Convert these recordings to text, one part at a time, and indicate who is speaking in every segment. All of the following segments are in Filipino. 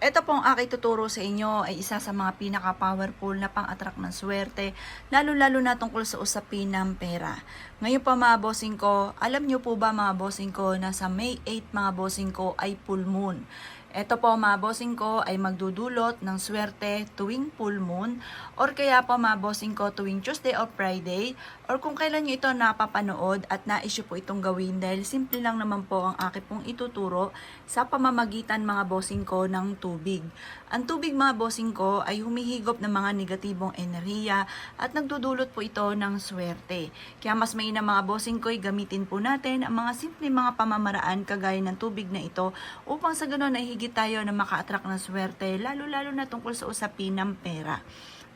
Speaker 1: Ito pong aking tuturo sa inyo ay isa sa mga pinaka-powerful na pang-attract ng swerte, lalo-lalo na tungkol sa usapin ng pera. Ngayon pa mga bossing ko, alam nyo po ba mga bossing ko na sa May 8 mga bossing ko ay full moon? Ito po mga bossing ko ay magdudulot ng swerte tuwing full moon or kaya po mga bossing ko tuwing Tuesday or Friday or kung kailan nyo ito napapanood at nais nyo po itong gawin dahil simple lang naman po ang aking pong ituturo sa pamamagitan mga bossing ko ng tubig. Ang tubig mga bossing ko ay humihigop ng mga negatibong enerhiya at nagdudulot po ito ng swerte. Kaya mas mainam mga bossing ko ay gamitin po natin ang mga simple mga pamamaraan kagaya ng tubig na ito upang sa ganoon ay higit tayo na maka-attract ng swerte lalo-lalo na tungkol sa usapin ng pera.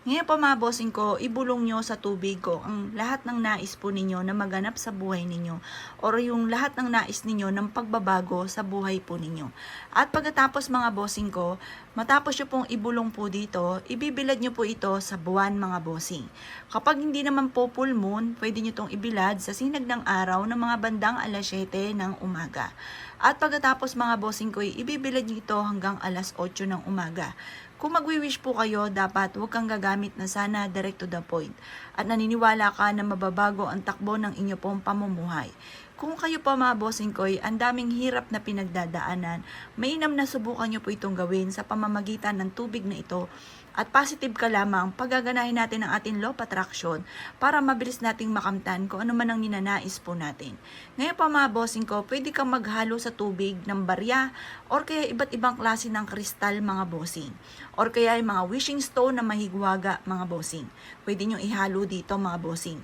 Speaker 1: Ngayon po mga bossing ko, ibulong nyo sa tubig ko ang lahat ng nais po ninyo na maganap sa buhay ninyo or yung lahat ng nais ninyo ng pagbabago sa buhay po ninyo. At pagkatapos mga bossing ko, matapos nyo pong ibulong po dito, ibibilad nyo po ito sa buwan mga bossing. Kapag hindi naman po full moon, pwede nyo itong ibilad sa sinag ng araw ng mga bandang alas 7 ng umaga. At pagkatapos mga bossing ko, ibibilad nyo ito hanggang alas 8 ng umaga. Kung magwi-wish po kayo, dapat huwag kang gagamit na sana direct to the point. At naniniwala ka na mababago ang takbo ng inyo pong pamumuhay. Kung kayo pa mga bossing ko, ang daming hirap na pinagdadaanan, mainam na subukan nyo po itong gawin sa pamamagitan ng tubig na ito. At positive ka lamang, paggaganahin natin ang ating law of attraction para mabilis nating makamtan kung ano man ang ninanais po natin. Ngayon pa mga bossing ko, pwede kang maghalo sa tubig ng barya or kaya iba't ibang klase ng kristal mga bossing. Or kaya yung mga wishing stone na mahigwaga mga bossing. Pwede nyo ihalo dito mga bossing.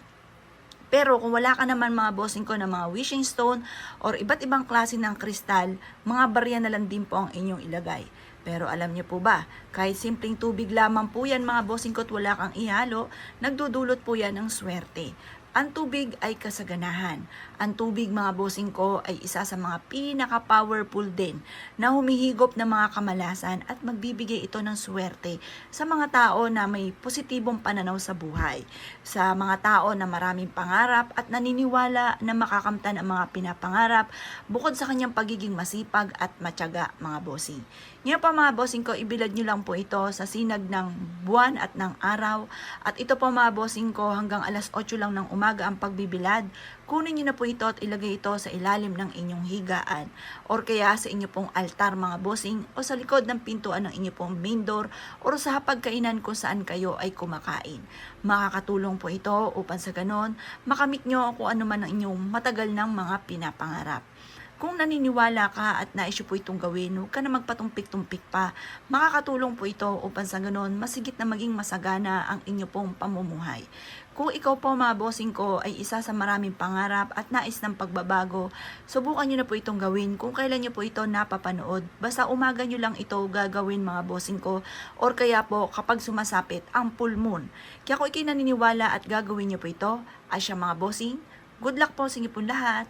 Speaker 1: Pero kung wala ka naman mga bossing ko na mga wishing stone or iba't ibang klase ng kristal, mga barya na lang din po ang inyong ilagay. Pero alam niyo po ba, kahit simpleng tubig lamang po yan mga bossing ko at wala kang ihalo, nagdudulot po yan ng swerte. Ang tubig ay kasaganahan. Ang tubig mga bossing ko ay isa sa mga pinaka-powerful din na humihigop ng mga kamalasan at magbibigay ito ng swerte sa mga tao na may positibong pananaw sa buhay. Sa mga tao na maraming pangarap at naniniwala na makakamtan ang mga pinapangarap bukod sa kanyang pagiging masipag at matyaga mga bossing. Ngayon pa mga bossing ko, ibilad nyo lang po ito sa sinag ng buwan at ng araw. At ito po mga bossing ko, hanggang alas 8 lang ng umaga ang pagbibilad. Kunin nyo na po ito at ilagay ito sa ilalim ng inyong higaan. Or kaya sa inyo pong altar mga bossing o sa likod ng pintuan ng inyo pong main door or sa hapagkainan kung saan kayo ay kumakain. Makakatulong po ito upang sa ganon, makamit nyo kung ano man ang inyong matagal ng mga pinapangarap. Kung naniniwala ka at nais po itong gawin, huwag ka na magpatumpik-tumpik pa. Makakatulong po ito upang sa ganon, masigit na maging masagana ang inyo pong pamumuhay. Kung ikaw po mga bossing ko ay isa sa maraming pangarap at nais ng pagbabago, subukan nyo na po itong gawin kung kailan nyo po ito napapanood. Basta umaga nyo lang ito gagawin mga bossing ko or kaya po kapag sumasapit ang full moon. Kaya kung ikay naniniwala at gagawin nyo po ito, ay siya mga bossing, good luck po sa inyo po lahat.